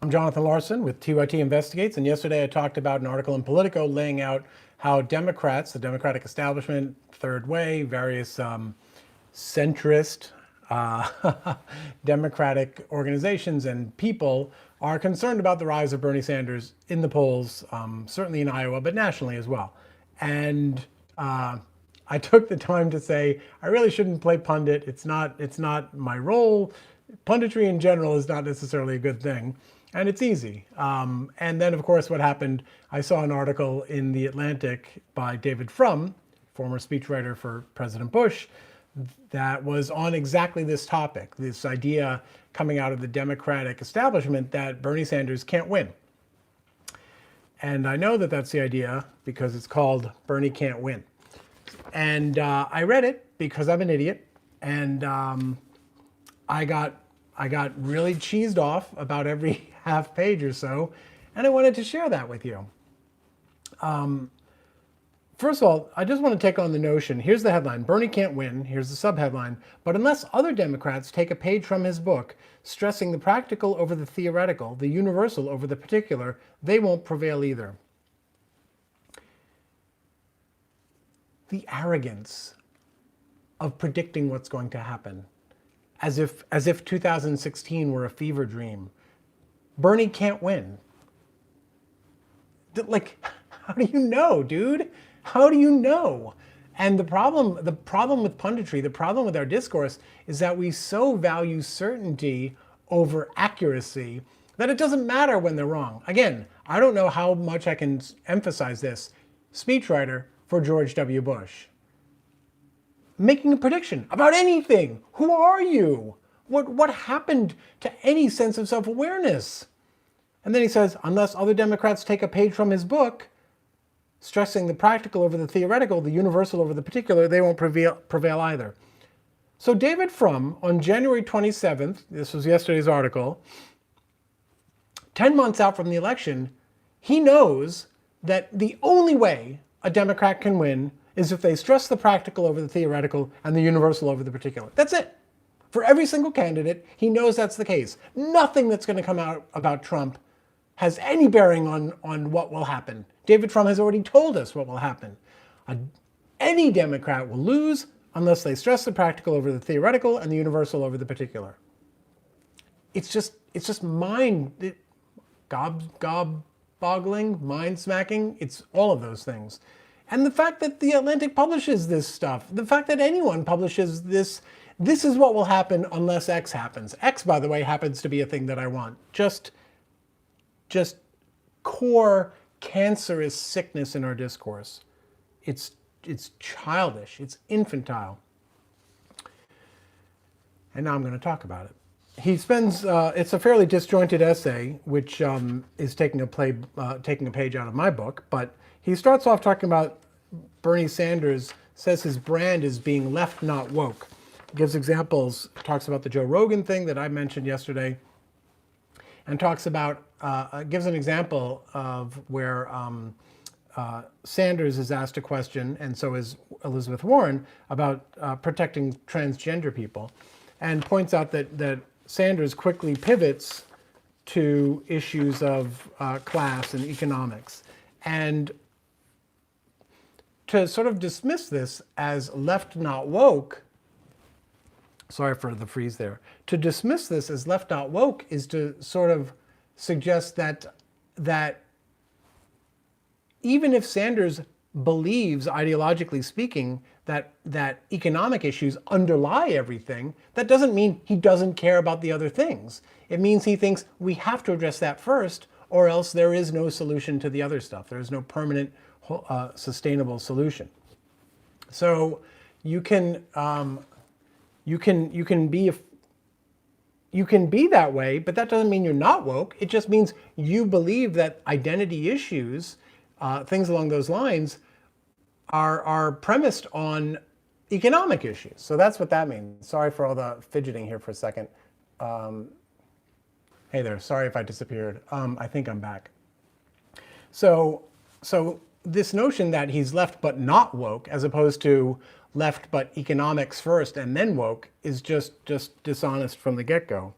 I'm Jonathan Larson with TYTI Investigates, and yesterday I talked about an article in Politico laying out how Democrats, the Democratic establishment, Third Way, various centrist Democratic organizations and people are concerned about the rise of Bernie Sanders in the polls, certainly in Iowa, but nationally as well. And I took the time to say, I really shouldn't play pundit. It's not my role. Punditry in general is not necessarily a good thing. And it's easy. And then, of course, what happened, I saw an article in The Atlantic by David Frum, former speechwriter for President Bush, that was on exactly this topic, this idea coming out of the Democratic establishment that Bernie Sanders can't win. And I know that that's the idea because it's called Bernie Can't Win. And I read it because I'm an idiot, and I got really cheesed off about every half page or so, and I wanted to share that with you. First of all, I just want to take on the notion, here's the headline, Bernie can't win, here's the subheadline, but unless other Democrats take a page from his book, stressing the practical over the theoretical, the universal over the particular, they won't prevail either. The arrogance of predicting what's going to happen, as if 2016 were a fever dream. Bernie can't win. Like, how do you know, dude? How do you know? And the problem with punditry, the problem with our discourse is that we so value certainty over accuracy that it doesn't matter when they're wrong. Again, I don't know how much I can emphasize this. Speechwriter for George W. Bush. Making a prediction about anything. Who are you? What happened to any sense of self-awareness? And then he says, unless other Democrats take a page from his book, stressing the practical over the theoretical, the universal over the particular, they won't prevail either. So David Frum, on January 27th, this was yesterday's article, 10 months out from the election, he knows that the only way a Democrat can win is if they stress the practical over the theoretical and the universal over the particular. That's it. For every single candidate, he knows that's the case. Nothing that's going to come out about Trump has any bearing on what will happen. David Frum has already told us what will happen. Any Democrat will lose unless they stress the practical over the theoretical and the universal over the particular. It's just gob-boggling, mind-smacking. It's all of those things. And the fact that The Atlantic publishes this stuff, the fact that anyone publishes this is what will happen unless X happens. X, by the way, happens to be a thing that I want. Just core cancerous sickness in our discourse. It's childish. It's infantile. And now I'm going to talk about it. He spends, it's a fairly disjointed essay, which is taking a page out of my book, but he starts off talking about Bernie Sanders says his brand is being left, not woke. Gives examples, talks about the Joe Rogan thing that I mentioned yesterday, and talks about, gives an example of where Sanders is asked a question, and so is Elizabeth Warren, about protecting transgender people, and points out that Sanders quickly pivots to issues of class and economics. And to sort of dismiss this as left, not woke, sorry for the freeze there. To dismiss this as left, not woke is to sort of suggest that even if Sanders believes, ideologically speaking, that economic issues underlie everything, that doesn't mean he doesn't care about the other things. It means he thinks we have to address that first, or else there is no solution to the other stuff. There is no permanent, sustainable solution. So you can be that way, but that doesn't mean you're not woke. It just means you believe that identity issues, things along those lines, are premised on economic issues. So that's what that means. Sorry for all the fidgeting here for a second. Hey there, sorry if I disappeared. I think I'm back. So this notion that he's left but not woke, as opposed to left but economics first and then woke, is just dishonest from the get-go.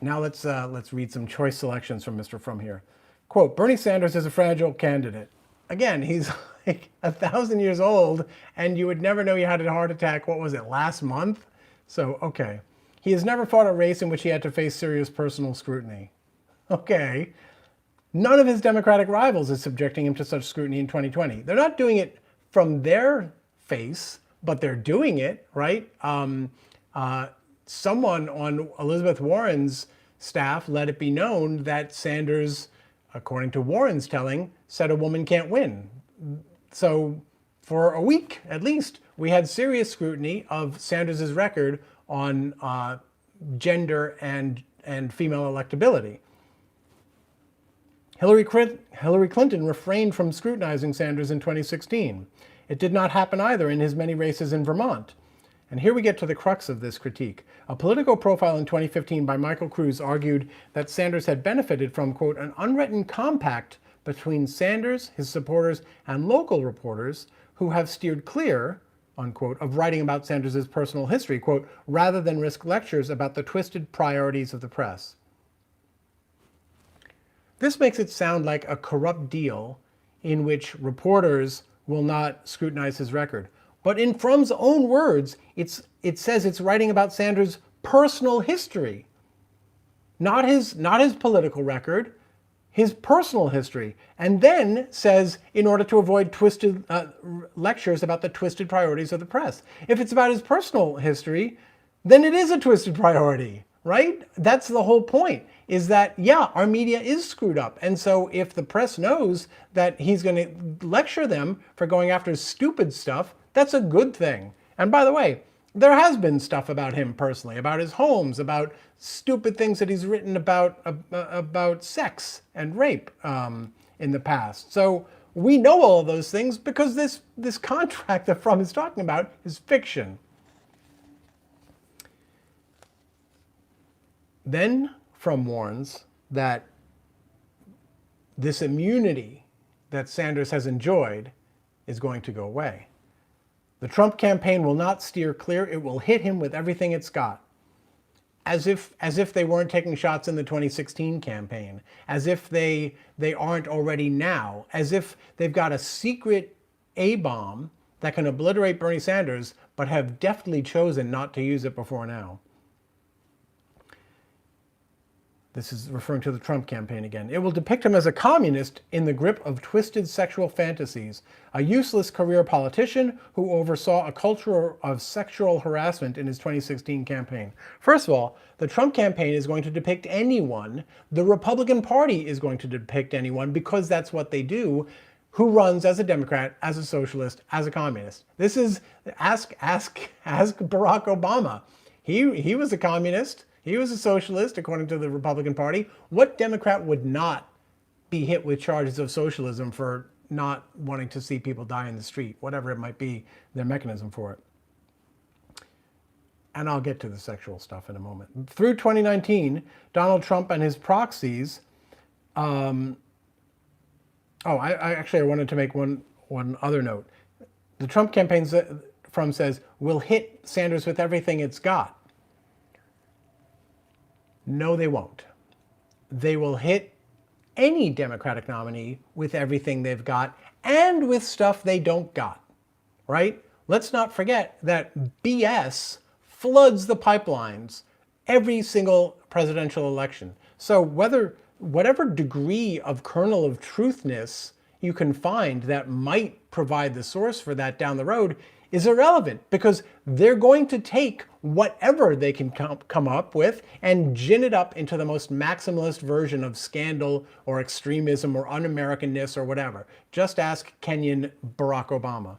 Now let's read some choice selections from Mr. Frum here. Quote, Bernie Sanders is a fragile candidate. Again, he's like 1,000 years old, and you would never know he had a heart attack, what was it, last month? So, okay. He has never fought a race in which he had to face serious personal scrutiny. Okay. None of his Democratic rivals is subjecting him to such scrutiny in 2020. They're not doing it from their face, but they're doing it, right? Someone on Elizabeth Warren's staff let it be known that Sanders, according to Warren's telling, said a woman can't win. So for a week, at least, we had serious scrutiny of Sanders' record on gender and female electability. Hillary Clinton refrained from scrutinizing Sanders in 2016. It did not happen either in his many races in Vermont. And here we get to the crux of this critique. A Politico profile in 2015 by Michael Cruz argued that Sanders had benefited from, quote, an unwritten compact between Sanders, his supporters, and local reporters who have steered clear, unquote, of writing about Sanders' personal history, quote, rather than risk lectures about the twisted priorities of the press. This makes it sound like a corrupt deal in which reporters will not scrutinize his record. But in Frum's own words, it says it's writing about Sanders' personal history, not his political record, his personal history, and then says in order to avoid twisted lectures about the twisted priorities of the press. If it's about his personal history, then it is a twisted priority, right? That's the whole point, is that, yeah, our media is screwed up. And so if the press knows that he's going to lecture them for going after stupid stuff, that's a good thing. And by the way, there has been stuff about him personally, about his homes, about stupid things that he's written about sex and rape in the past. So we know all of those things because this contract that Frum is talking about is fiction. Then Frum warns that this immunity that Sanders has enjoyed is going to go away. The Trump campaign will not steer clear. It will hit him with everything it's got. As if they weren't taking shots in the 2016 campaign, as if they aren't already now, as if they've got a secret A-bomb that can obliterate Bernie Sanders, but have deftly chosen not to use it before now. This is referring to the Trump campaign again. It will depict him as a communist in the grip of twisted sexual fantasies, a useless career politician who oversaw a culture of sexual harassment in his 2016 campaign. First of all, the Trump campaign is going to depict anyone. The Republican Party is going to depict anyone because that's what they do, who runs as a Democrat, as a socialist, as a communist. This is, ask Barack Obama. He was a communist. He was a socialist, according to the Republican Party. What Democrat would not be hit with charges of socialism for not wanting to see people die in the street, whatever it might be, their mechanism for it? And I'll get to the sexual stuff in a moment. Through 2019, Donald Trump and his proxies, I wanted to make one other note. The Trump campaign, Frum says, will hit Sanders with everything it's got. No, they won't. They will hit any Democratic nominee with everything they've got and with stuff they don't got, right? Let's not forget that BS floods the pipelines every single presidential election. So whatever degree of kernel of truthness you can find that might provide the source for that down the road is irrelevant, because they're going to take whatever they can come up with and gin it up into the most maximalist version of scandal or extremism or un-Americanness or whatever. Just ask Kenyan Barack Obama.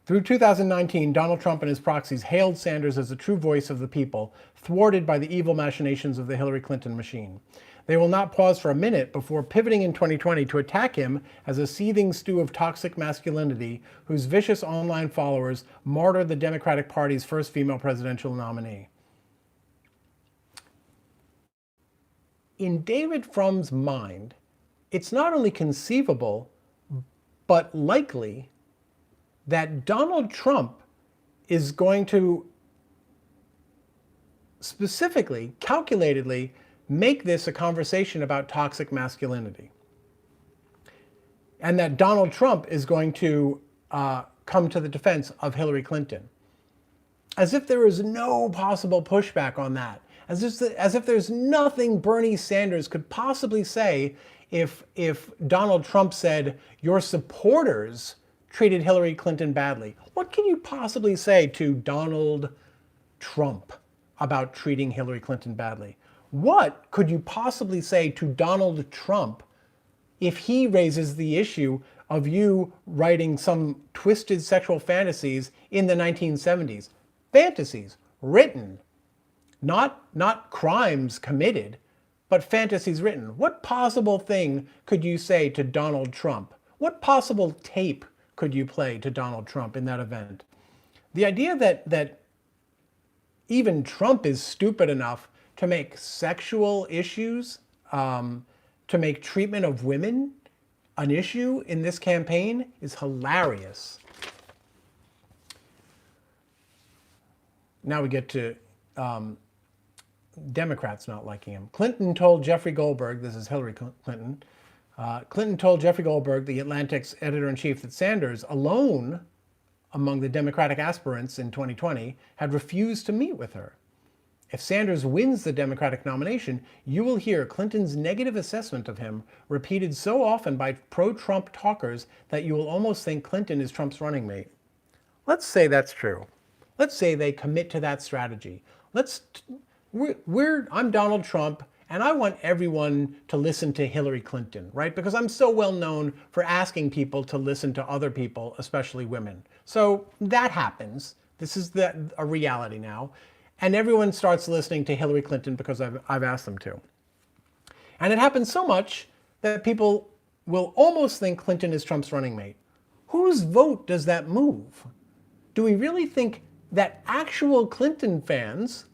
Through 2019, Donald Trump and his proxies hailed Sanders as a true voice of the people, thwarted by the evil machinations of the Hillary Clinton machine. They will not pause for a minute before pivoting in 2020 to attack him as a seething stew of toxic masculinity whose vicious online followers martyr the Democratic Party's first female presidential nominee. In David Frum's mind, it's not only conceivable, but likely that Donald Trump is going to specifically, calculatedly, make this a conversation about toxic masculinity. And that Donald Trump is going to come to the defense of Hillary Clinton. As if there is no possible pushback on that. As if there's nothing Bernie Sanders could possibly say if Donald Trump said, your supporters treated Hillary Clinton badly. What can you possibly say to Donald Trump about treating Hillary Clinton badly? What could you possibly say to Donald Trump if he raises the issue of you writing some twisted sexual fantasies in the 1970s? Fantasies written, not crimes committed, but fantasies written. What possible thing could you say to Donald Trump? What possible tape could you play to Donald Trump in that event? The idea that even Trump is stupid enough to make sexual issues, to make treatment of women an issue in this campaign is hilarious. Now we get to Democrats not liking him. Clinton told Jeffrey Goldberg, this is Hillary Clinton, Clinton told Jeffrey Goldberg, the Atlantic's editor-in-chief, that Sanders, alone among the Democratic aspirants in 2020, had refused to meet with her. If Sanders wins the Democratic nomination, you will hear Clinton's negative assessment of him repeated so often by pro-Trump talkers that you will almost think Clinton is Trump's running mate. Let's say that's true. Let's say they commit to that strategy. I'm Donald Trump, and I want everyone to listen to Hillary Clinton, right? Because I'm so well known for asking people to listen to other people, especially women. So that happens. This is a reality now. And everyone starts listening to Hillary Clinton because I've asked them to. And it happens so much that people will almost think Clinton is Trump's running mate. Whose vote does that move? Do we really think that actual Clinton fans,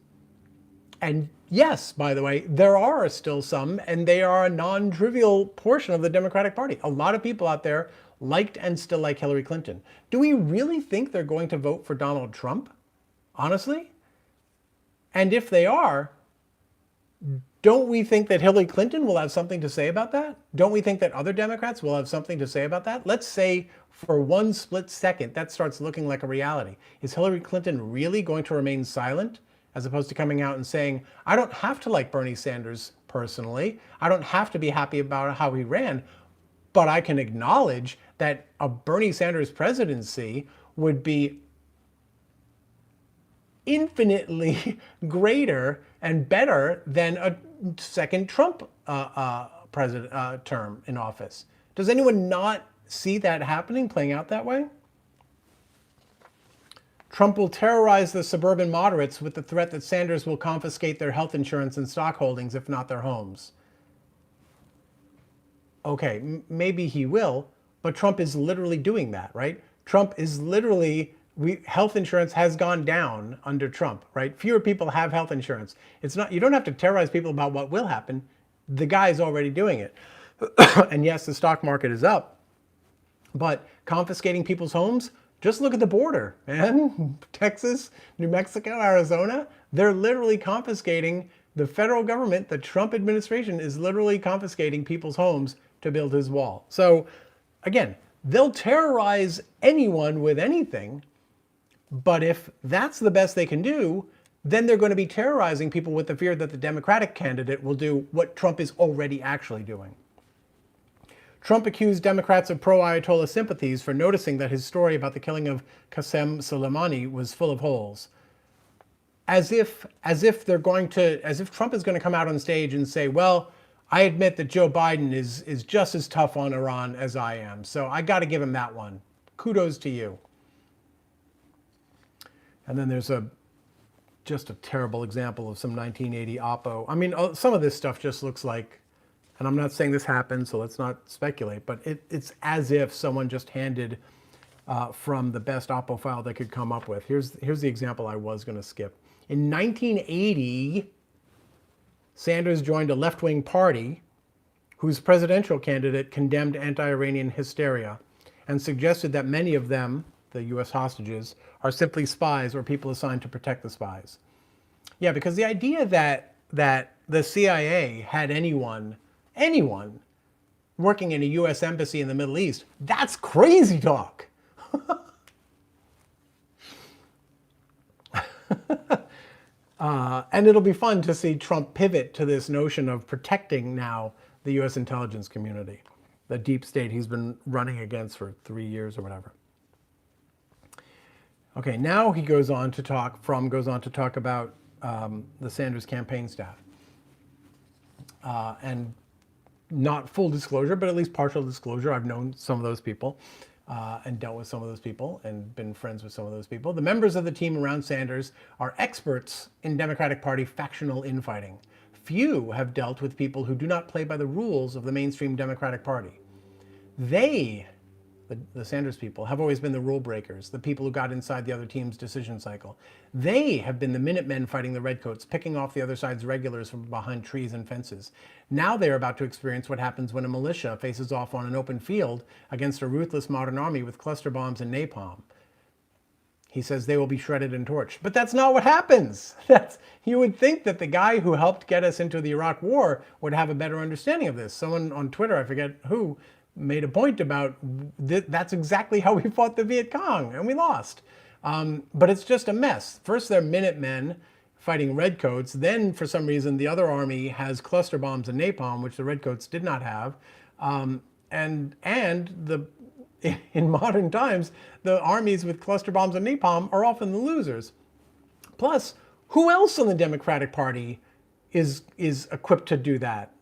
and yes, by the way, there are still some, and they are a non-trivial portion of the Democratic Party. A lot of people out there liked and still like Hillary Clinton. Do we really think they're going to vote for Donald Trump? Honestly? And if they are, don't we think that Hillary Clinton will have something to say about that? Don't we think that other Democrats will have something to say about that? Let's say for one split second that starts looking like a reality. Is Hillary Clinton really going to remain silent as opposed to coming out and saying, I don't have to like Bernie Sanders personally. I don't have to be happy about how he ran, but I can acknowledge that a Bernie Sanders presidency would be infinitely greater and better than a second Trump president term in office. Does anyone not see that happening, playing out that way? Trump will terrorize the suburban moderates with the threat that Sanders will confiscate their health insurance and stock holdings, if not their homes. Okay, maybe he will, but Trump is literally doing that, right? Trump is literally, health insurance has gone down under Trump, right? Fewer people have health insurance. It's not, you don't have to terrorize people about what will happen. The guy's already doing it. And yes, the stock market is up, but confiscating people's homes, just look at the border, man. Texas, New Mexico, Arizona, they're literally confiscating, the federal government, the Trump administration is literally confiscating people's homes to build his wall. So again, they'll terrorize anyone with anything, but if that's the best they can do, then they're going to be terrorizing people with the fear that the Democratic candidate will do what Trump is already actually doing. Trump accused Democrats of pro-Ayatollah sympathies for noticing that his story about the killing of Qasem Soleimani was full of holes. As if Trump is going to come out on stage and say, well, I admit that Joe Biden is just as tough on Iran as I am, so I got to give him that one. Kudos to you. And then there's just a terrible example of some 1980 Oppo. I mean, some of this stuff just looks like, and I'm not saying this happened, so let's not speculate, but it's as if someone just handed from the best Oppo file they could come up with. Here's the example I was going to skip. In 1980, Sanders joined a left-wing party whose presidential candidate condemned anti-Iranian hysteria and suggested that many of them, the U.S. hostages, are simply spies or people assigned to protect the spies. Yeah, because the idea that the CIA had anyone working in a U.S. embassy in the Middle East, that's crazy talk. And it'll be fun to see Trump pivot to this notion of protecting now the U.S. intelligence community, the deep state he's been running against for 3 years or whatever. Okay, now he goes on to talk, Frum goes on to talk about the Sanders campaign staff. And not full disclosure, but at least partial disclosure. I've known some of those people and dealt with some of those people and been friends with some of those people. The members of the team around Sanders are experts in Democratic Party factional infighting. Few have dealt with people who do not play by the rules of the mainstream Democratic Party. They, the Sanders people, have always been the rule breakers, the people who got inside the other team's decision cycle. They have been the Minutemen fighting the Redcoats, picking off the other side's regulars from behind trees and fences. Now they are about to experience what happens when a militia faces off on an open field against a ruthless modern army with cluster bombs and napalm. He says they will be shredded and torched. But that's not what happens. You would think that the guy who helped get us into the Iraq War would have a better understanding of this. Someone on Twitter, I forget who, made a point about that's exactly how we fought the Viet Cong, and we lost. But it's just a mess. First they're Minutemen fighting Redcoats. Then, for some reason, the other army has cluster bombs and napalm, which the Redcoats did not have. In modern times, the armies with cluster bombs and napalm are often the losers. Plus, who else in the Democratic Party is equipped to do that?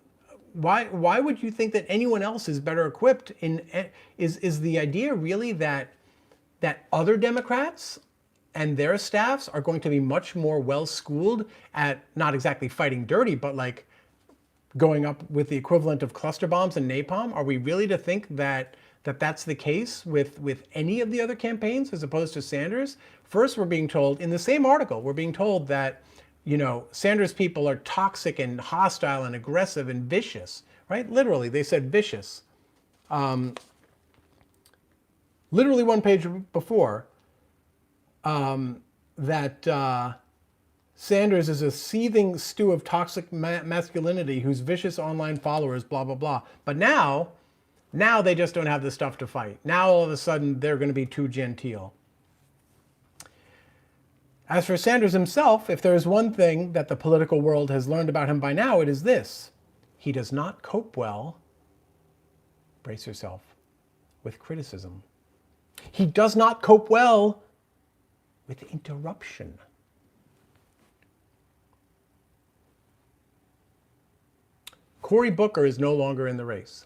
Why would you think that anyone else is better equipped? Is the idea really that other Democrats and their staffs are going to be much more well-schooled at not exactly fighting dirty, but like going up with the equivalent of cluster bombs and napalm? Are we really to think that that's the case with any of the other campaigns as opposed to Sanders? First, we're being told, in the same article, we're being told that, you know, Sanders people are toxic and hostile and aggressive and vicious, right? Literally, they said vicious. Literally one page before, that Sanders is a seething stew of toxic masculinity whose vicious online followers, blah, blah, blah. But now they just don't have the stuff to fight. Now all of a sudden they're going to be too genteel. As for Sanders himself, if there is one thing that the political world has learned about him by now, it is this: he does not cope well, brace yourself, with criticism. He does not cope well with interruption. Cory Booker is no longer in the race.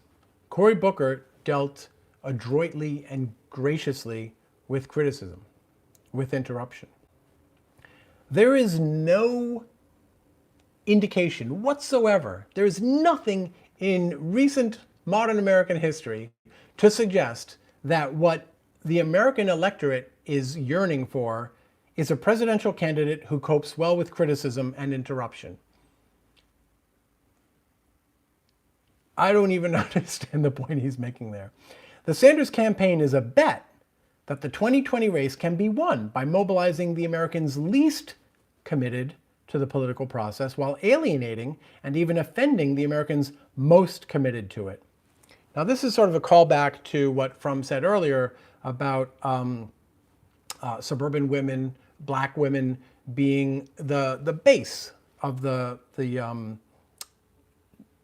Cory Booker dealt adroitly and graciously with criticism, with interruption. There is no indication whatsoever, there is nothing in recent modern American history to suggest that what the American electorate is yearning for is a presidential candidate who copes well with criticism and interruption. I don't even understand the point he's making there. The Sanders campaign is a bet that the 2020 race can be won by mobilizing the Americans least committed to the political process while alienating and even offending the Americans most committed to it. Now, this is sort of a callback to what Frum said earlier about suburban women, black women being the base of the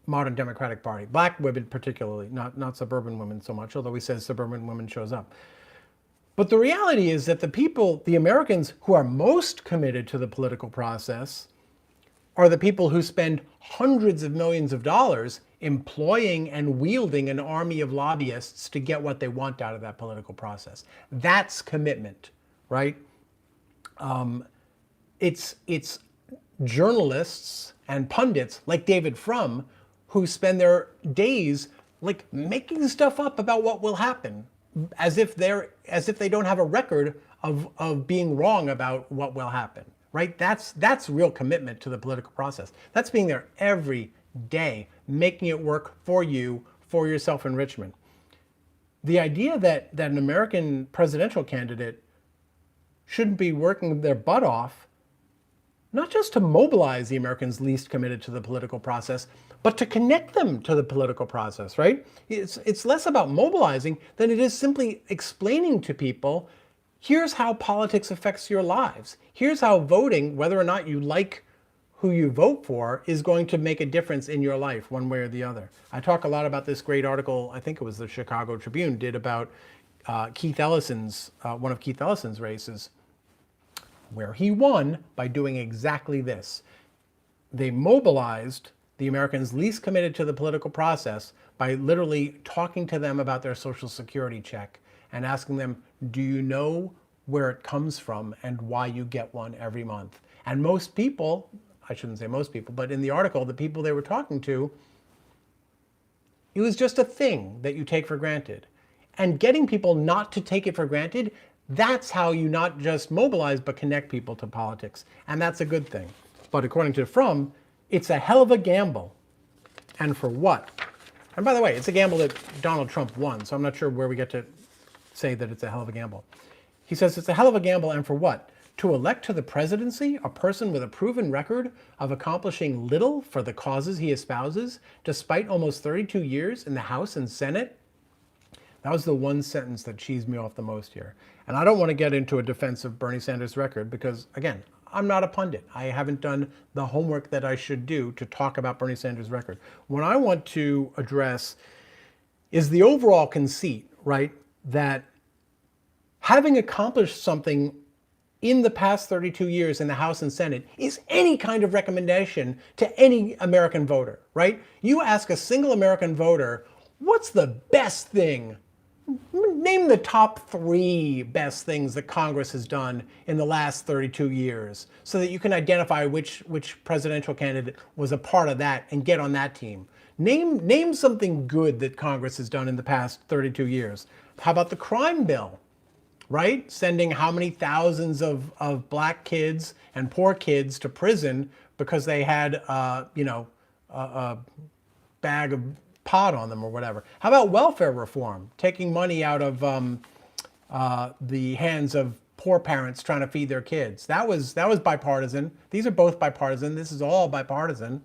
modern Democratic Party. Black women particularly, not suburban women so much, although he says suburban women shows up. But the reality is that the Americans who are most committed to the political process are the people who spend hundreds of millions of dollars employing and wielding an army of lobbyists to get what they want out of that political process. That's commitment, right? It's journalists and pundits like David Frum who spend their days like making stuff up about what will happen, as if they don't have a record of being wrong about what will happen, right? That's real commitment to the political process. That's being there every day, making it work for you, for your self-enrichment. The idea that an American presidential candidate shouldn't be working their butt off not just to mobilize the Americans least committed to the political process, but to connect them to the political process, right? It's less about mobilizing than it is simply explaining to people, here's how politics affects your lives. Here's how voting, whether or not you like who you vote for, is going to make a difference in your life one way or the other. I talk a lot about this great article, I think it was the Chicago Tribune, did about Keith Ellison's, one of Keith Ellison's races, where he won by doing exactly this. They mobilized the Americans least committed to the political process by literally talking to them about their Social Security check and asking them, do you know where it comes from and why you get one every month? And most people, I shouldn't say most people, but in the article, the people they were talking to, it was just a thing that you take for granted. And getting people not to take it for granted, that's how you not just mobilize, but connect people to politics. And that's a good thing. But according to Frum, it's a hell of a gamble. And for what? And by the way, it's a gamble that Donald Trump won, so I'm not sure where we get to say that it's a hell of a gamble. He says it's a hell of a gamble, and for what? To elect to the presidency a person with a proven record of accomplishing little for the causes he espouses, despite almost 32 years in the House and Senate? That was the one sentence that cheesed me off the most here. And I don't want to get into a defense of Bernie Sanders' record because, again, I'm not a pundit. I haven't done the homework that I should do to talk about Bernie Sanders' record. What I want to address is the overall conceit, right, that having accomplished something in the past 32 years in the House and Senate is any kind of recommendation to any American voter, right? You ask a single American voter, what's the best thing? Name the top 3 best things that Congress has done in the last 32 years so that you can identify which presidential candidate was a part of that and get on that team. Name something good that Congress has done in the past 32 years. How about the crime bill, right? Sending how many thousands of black kids and poor kids to prison because they had, a bag of pot on them or whatever. How about welfare reform? Taking money out of the hands of poor parents trying to feed their kids. That was bipartisan. These are both bipartisan. This is all bipartisan.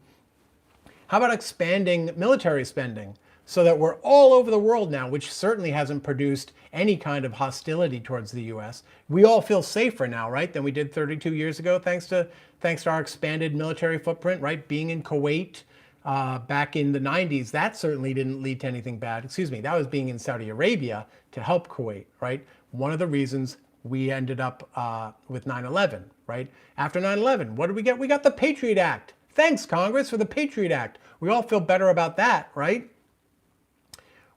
How about expanding military spending so that we're all over the world now, which certainly hasn't produced any kind of hostility towards the U.S. We all feel safer now, right, than we did 32 years ago, thanks to our expanded military footprint, right? Being in Kuwait, back in the 90s, that certainly didn't lead to anything bad. Excuse me, that was being in Saudi Arabia to help Kuwait, right? One of the reasons we ended up with 9/11, right? After 9/11, what did we get? We got the Patriot Act. Thanks, Congress, for the Patriot Act. We all feel better about that, right?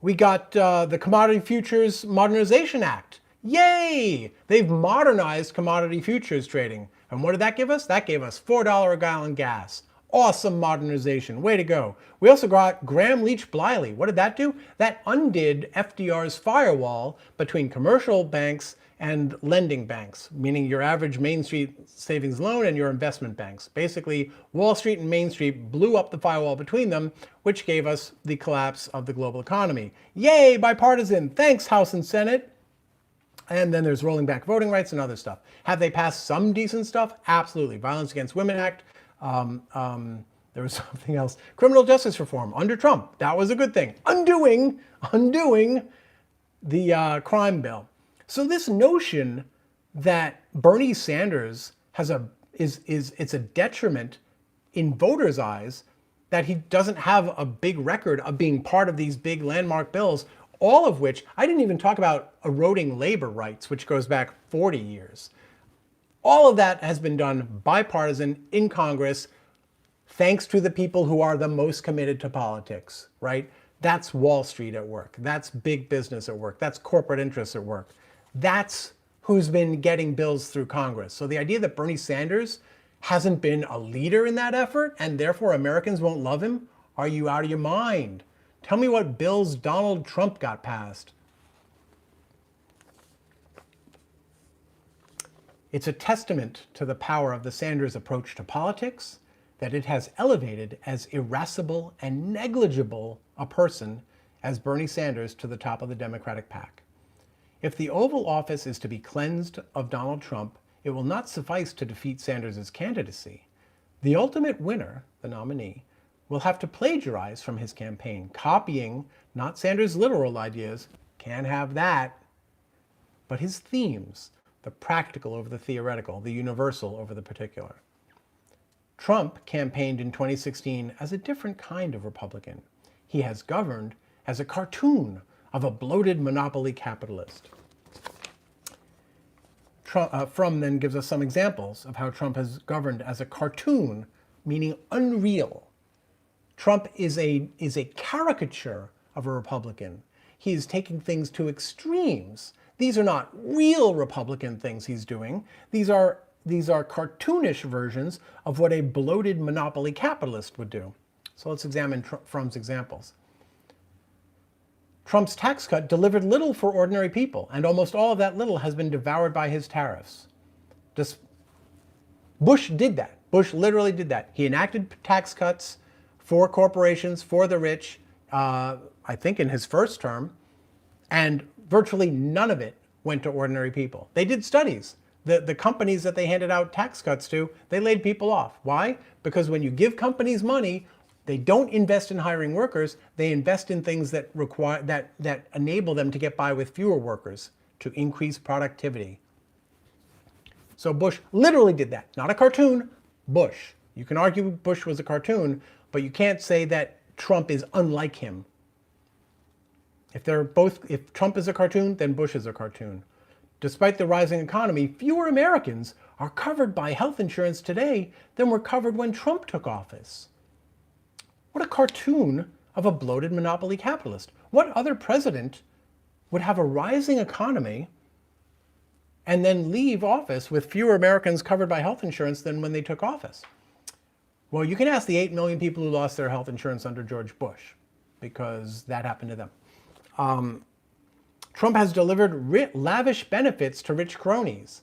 We got the Commodity Futures Modernization Act. Yay! They've modernized commodity futures trading. And what did that give us? That gave us $4 a gallon gas. Awesome modernization. Way to go. We also got Gramm-Leach-Bliley. What did that do? That undid FDR's firewall between commercial banks and lending banks, meaning your average Main Street savings loan and your investment banks. Basically, Wall Street and Main Street blew up the firewall between them, which gave us the collapse of the global economy. Yay, bipartisan. Thanks, House and Senate. And then there's rolling back voting rights and other stuff. Have they passed some decent stuff? Absolutely. Violence Against Women Act. There was something else. Criminal justice reform under Trump. That was a good thing. Undoing the crime bill. So this notion that Bernie Sanders it's a detriment in voters' eyes that he doesn't have a big record of being part of these big landmark bills, all of which, I didn't even talk about eroding labor rights, which goes back 40 years. All of that has been done bipartisan in Congress, thanks to the people who are the most committed to politics, right? That's Wall Street at work. That's big business at work. That's corporate interests at work. That's who's been getting bills through Congress. So the idea that Bernie Sanders hasn't been a leader in that effort and therefore Americans won't love him, are you out of your mind? Tell me what bills Donald Trump got passed. It's a testament to the power of the Sanders approach to politics that it has elevated as irascible and negligible a person as Bernie Sanders to the top of the Democratic pack. If the Oval Office is to be cleansed of Donald Trump, it will not suffice to defeat Sanders' candidacy. The ultimate winner, the nominee, will have to plagiarize from his campaign, copying not Sanders' literal ideas, can't have that, but his themes, the practical over the theoretical, the universal over the particular. Trump campaigned in 2016 as a different kind of Republican. He has governed as a cartoon of a bloated monopoly capitalist. Frum then gives us some examples of how Trump has governed as a cartoon, meaning unreal. Trump is a caricature of a Republican. He is taking things to extremes. These are not real Republican things he's doing. These are cartoonish versions of what a bloated monopoly capitalist would do. So let's examine Frum's examples. Trump's tax cut delivered little for ordinary people, and almost all of that little has been devoured by his tariffs. Bush did that. Bush literally did that. He enacted tax cuts for corporations, for the rich, I think in his first term, and virtually none of it went to ordinary people. They did studies. The companies that they handed out tax cuts to, they laid people off. Why? Because when you give companies money, they don't invest in hiring workers, they invest in things that require that enable them to get by with fewer workers, to increase productivity. So Bush literally did that. Not a cartoon, Bush. You can argue Bush was a cartoon, but you can't say that Trump is unlike him. If Trump is a cartoon, then Bush is a cartoon. Despite the rising economy, fewer Americans are covered by health insurance today than were covered when Trump took office. What a cartoon of a bloated monopoly capitalist. What other president would have a rising economy and then leave office with fewer Americans covered by health insurance than when they took office? Well, you can ask the 8 million people who lost their health insurance under George Bush, because that happened to them. Trump has delivered lavish benefits to rich cronies.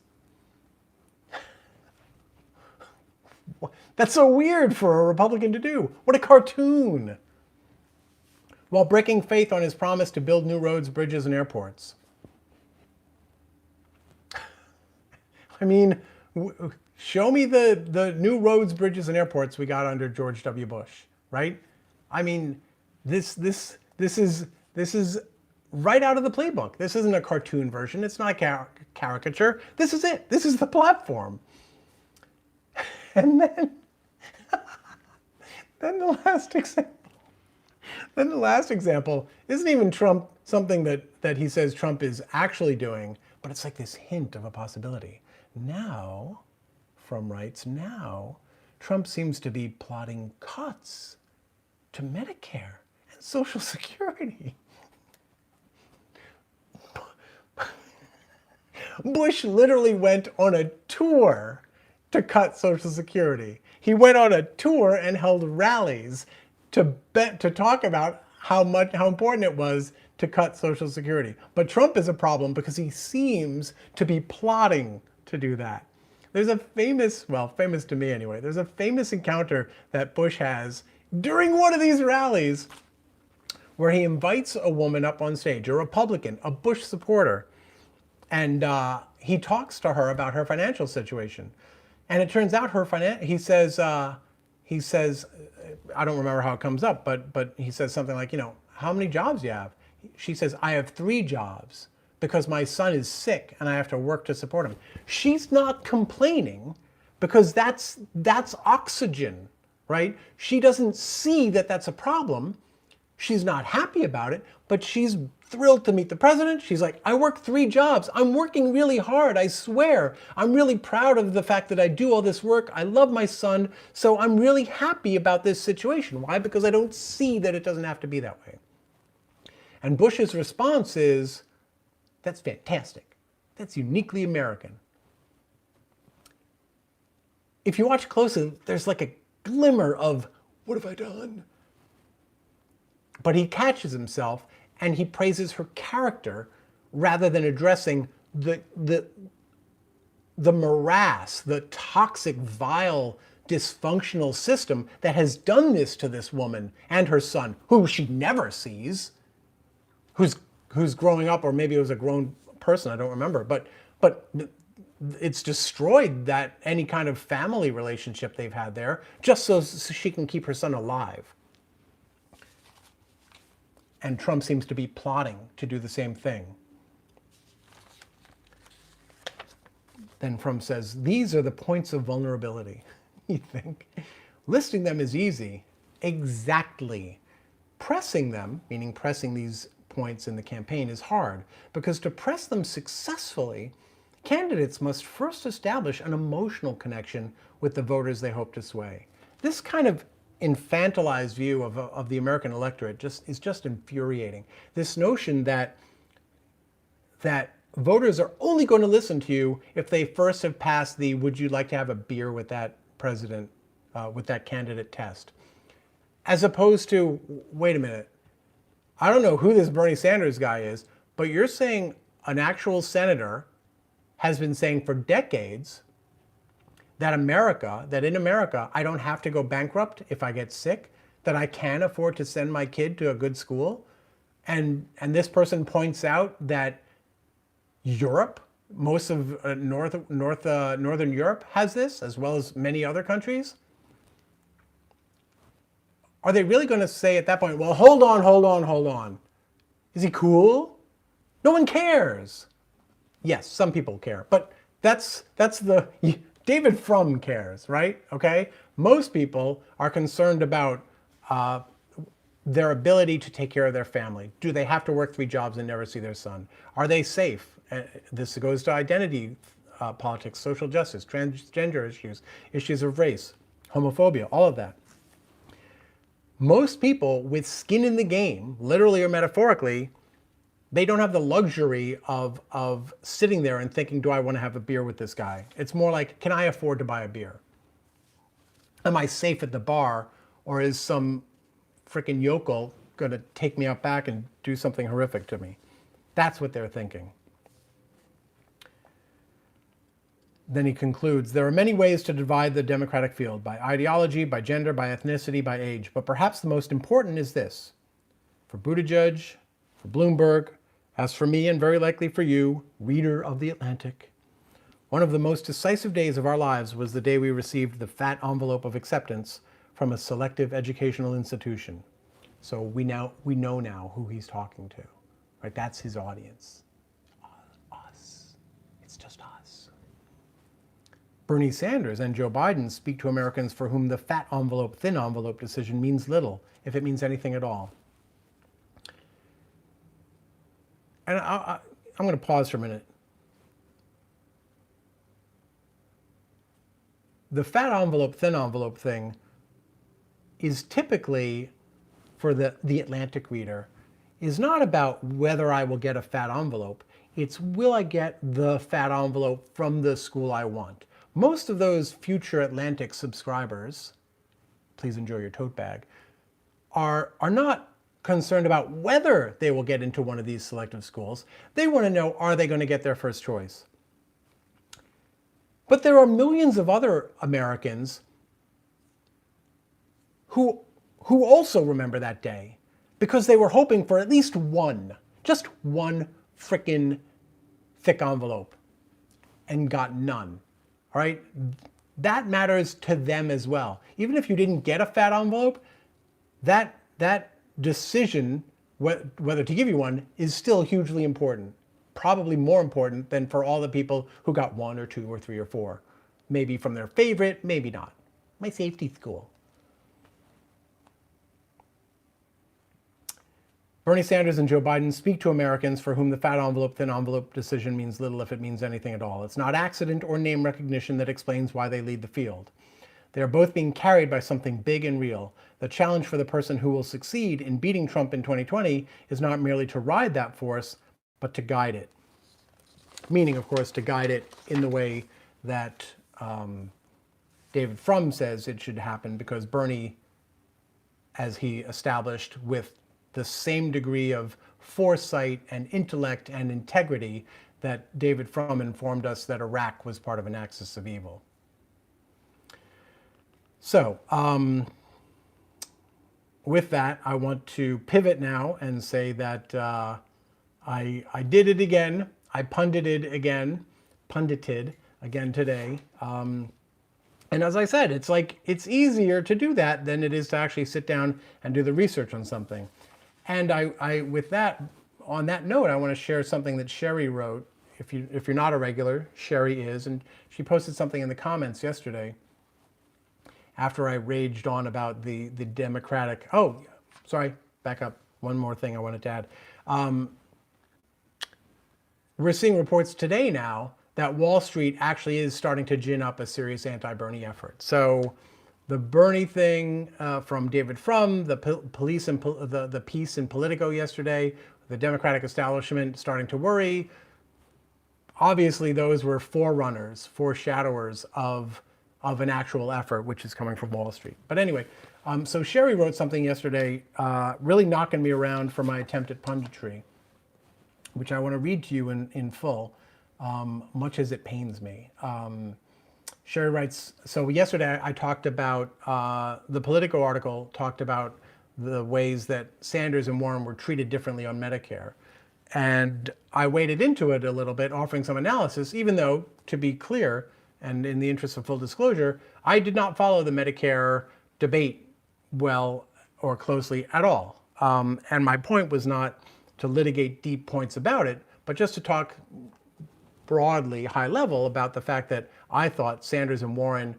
That's so weird for a Republican to do. What a cartoon. While breaking faith on his promise to build new roads, bridges, and airports. I mean, show me the new roads, bridges, and airports we got under George W. Bush, right? I mean, this is right out of the playbook. This isn't a cartoon version. It's not a caricature. This is it. This is the platform. And then the last example isn't even Trump, something that he says Trump is actually doing, but it's like this hint of a possibility. Now, Frum writes, now Trump seems to be plotting cuts to Medicare and Social Security. Bush literally went on a tour to cut Social Security. He went on a tour and held rallies to talk about how important it was to cut Social Security. But Trump is a problem because he seems to be plotting to do that. There's a famous to me anyway, there's a famous encounter that Bush has during one of these rallies where he invites a woman up on stage, a Republican, a Bush supporter, and he talks to her about her financial situation. And it turns out he says, I don't remember how it comes up, but he says something like, how many jobs do you have? She says, I have 3 jobs because my son is sick and I have to work to support him. She's not complaining because that's oxygen, right? She doesn't see that that's a problem. She's not happy about it, but she's thrilled to meet the president. She's like, I work 3 jobs. I'm working really hard, I swear. I'm really proud of the fact that I do all this work. I love my son, so I'm really happy about this situation. Why? Because I don't see that it doesn't have to be that way. And Bush's response is, that's fantastic. That's uniquely American. If you watch closely, there's like a glimmer of, what have I done? But he catches himself and he praises her character rather than addressing the morass, the toxic, vile, dysfunctional system that has done this to this woman and her son, who she never sees, who's growing up, or maybe it was a grown person, I don't remember, but it's destroyed that any kind of family relationship they've had there, just so she can keep her son alive. And Trump seems to be plotting to do the same thing. Then Frum says, these are the points of vulnerability. You think? Listing them is easy. Exactly. Pressing them, meaning pressing these points in the campaign, is hard, because to press them successfully, candidates must first establish an emotional connection with the voters they hope to sway. This kind of infantilized view of the American electorate is just infuriating. This notion that voters are only going to listen to you if they first have passed the "would you like to have a beer with that president, with that candidate" test. As opposed to, wait a minute, I don't know who this Bernie Sanders guy is, but you're saying an actual senator has been saying for decades that in America, I don't have to go bankrupt if I get sick, that I can afford to send my kid to a good school. And this person points out that Europe, most of Northern Europe has this, as well as many other countries. Are they really going to say at that point, well, hold on. Is he cool? No one cares. Yes, some people care, but that's the, David Frum cares, right? Okay? Most people are concerned about their ability to take care of their family. Do they have to work 3 jobs and never see their son? Are they safe? This goes to identity politics, social justice, transgender issues, issues of race, homophobia, all of that. Most people with skin in the game, literally or metaphorically, they don't have the luxury of sitting there and thinking, do I want to have a beer with this guy? It's more like, can I afford to buy a beer? Am I safe at the bar, or is some freaking yokel going to take me out back and do something horrific to me? That's what they're thinking. Then he concludes, there are many ways to divide the Democratic field, by ideology, by gender, by ethnicity, by age. But perhaps the most important is this. For Buttigieg, for Bloomberg, as for me, and very likely for you, reader of The Atlantic, one of the most decisive days of our lives was the day we received the fat envelope of acceptance from a selective educational institution. So we know now who he's talking to, right? That's his audience. Us. It's just us. Bernie Sanders and Joe Biden speak to Americans for whom the fat envelope, thin envelope decision means little, if it means anything at all. And I'm going to pause for a minute. The fat envelope, thin envelope thing is typically, for the Atlantic reader, is not about whether I will get a fat envelope. It's, will I get the fat envelope from the school I want? Most of those future Atlantic subscribers, please enjoy your tote bag, are not concerned about whether they will get into one of these selective schools. They want to know, are they going to get their first choice? But there are millions of other Americans who also remember that day because they were hoping for at least one, just one frickin' thick envelope, and got none. All right? That matters to them as well. Even if you didn't get a fat envelope, that decision whether to give you one is still hugely important. Probably more important than for all the people who got 1 or 2 or 3 or 4. Maybe from their favorite, maybe not. My safety school. Bernie Sanders and Joe Biden speak to Americans for whom the fat envelope, thin envelope decision means little, if it means anything at all. It's not accident or name recognition that explains why they lead the field. They are both being carried by something big and real. The challenge for the person who will succeed in beating Trump in 2020 is not merely to ride that force, but to guide it. Meaning, of course, to guide it in the way that David Frum says it should happen, because Bernie, as he established with the same degree of foresight and intellect and integrity that David Frum informed us that Iraq was part of an axis of evil. So, with that, I want to pivot now and say that I did it again. I pundited again today. And as I said, it's like, it's easier to do that than it is to actually sit down and do the research on something. And with that, on that note, I want to share something that Sherry wrote. If you're not a regular, Sherry is, and she posted something in the comments yesterday after I raged on about the Democratic. Oh, sorry, back up. One more thing I wanted to add. We're seeing reports today now that Wall Street actually is starting to gin up a serious anti-Bernie effort. So the Bernie thing from David Frum, the police and the piece in Politico yesterday, the Democratic establishment starting to worry. Obviously, those were foreshadowers of an actual effort, which is coming from Wall Street. But anyway, so Sherry wrote something yesterday, really knocking me around for my attempt at punditry, which I want to read to you in full. Much as it pains me. Sherry writes, so yesterday I talked about, the Politico article talked about the ways that Sanders and Warren were treated differently on Medicare. And I waded into it a little bit, offering some analysis, even though, to be clear, and in the interest of full disclosure, I did not follow the Medicare debate well or closely at all. And my point was not to litigate deep points about it, but just to talk broadly, high level, about the fact that I thought Sanders and Warren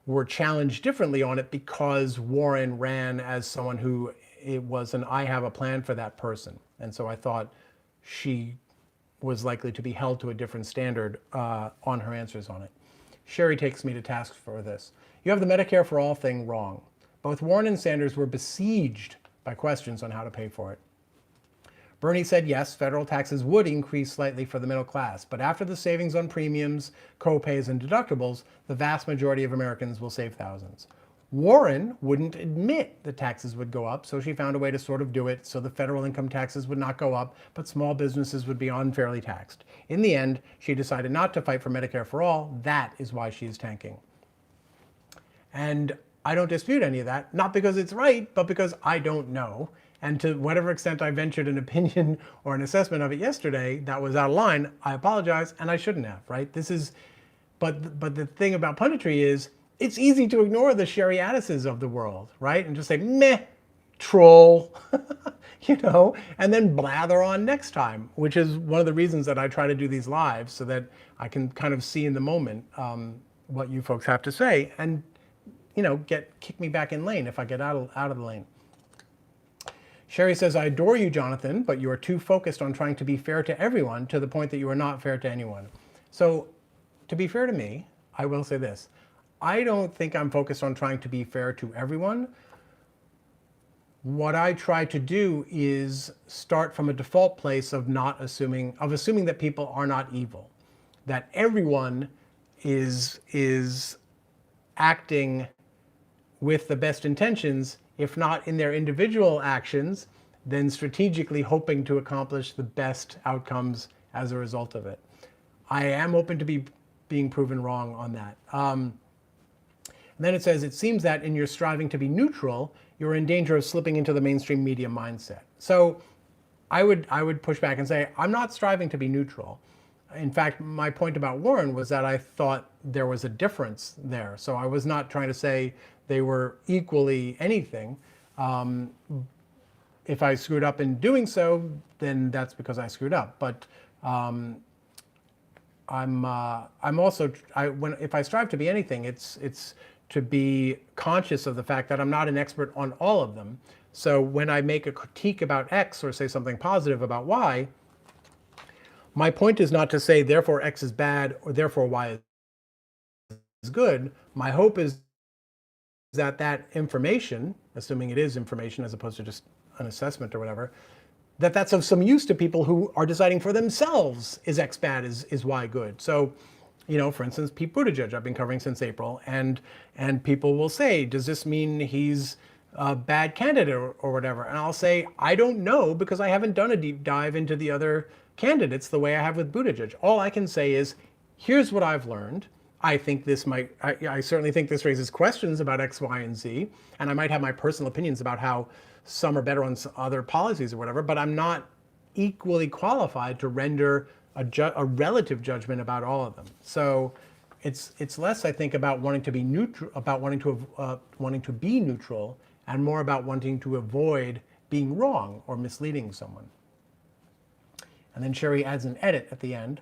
were challenged differently on it because Warren ran as someone who it was an I have a plan for that person. And so I thought she was likely to be held to a different standard on her answers on it. Sherry takes me to task for this. You have the Medicare for All thing wrong. Both Warren and Sanders were besieged by questions on how to pay for it. Bernie said yes, federal taxes would increase slightly for the middle class, but after the savings on premiums, co-pays, and deductibles, the vast majority of Americans will save thousands. Warren wouldn't admit the taxes would go up, so she found a way to sort of do it so the federal income taxes would not go up, but small businesses would be unfairly taxed. In the end, she decided not to fight for Medicare for all. That is why she is tanking. And I don't dispute any of that, not because it's right, but because I don't know. And to whatever extent I ventured an opinion or an assessment of it yesterday that was out of line, I apologize, and I shouldn't have, right? But the thing about punditry is, it's easy to ignore the Sherry Addises of the world, right? And just say, meh, troll, and then blather on next time, which is one of the reasons that I try to do these lives, so that I can kind of see in the moment what you folks have to say, and kick me back in lane if I get out of the lane. Sherry says, I adore you, Jonathan, but you are too focused on trying to be fair to everyone to the point that you are not fair to anyone. So, to be fair to me, I will say this. I don't think I'm focused on trying to be fair to everyone. What I try to do is start from a default place of assuming that people are not evil, that everyone is acting with the best intentions, if not in their individual actions, then strategically hoping to accomplish the best outcomes as a result of it. I am open to being proven wrong on that. And then it says, it seems that in your striving to be neutral, you're in danger of slipping into the mainstream media mindset. So I would push back and say, I'm not striving to be neutral. In fact, my point about Warren was that I thought there was a difference there. So I was not trying to say they were equally anything. If I screwed up in doing so, then that's because I screwed up. But if I strive to be anything, it's to be conscious of the fact that I'm not an expert on all of them. So when I make a critique about X or say something positive about Y, my point is not to say therefore X is bad or therefore Y is good. My hope is that information, assuming it is information as opposed to just an assessment or whatever, that's of some use to people who are deciding for themselves, is X bad, is Y good. So, for instance, Pete Buttigieg, I've been covering since April, and people will say, does this mean he's a bad candidate or whatever? And I'll say, I don't know, because I haven't done a deep dive into the other candidates the way I have with Buttigieg. All I can say is, here's what I've learned. I certainly think this raises questions about X, Y, and Z, and I might have my personal opinions about how some are better on other policies or whatever, but I'm not equally qualified to render a relative judgment about all of them. So It's less, I think, about wanting to be neutral, about wanting to be neutral, and more about wanting to avoid being wrong or misleading someone. And then Sherry adds an edit at the end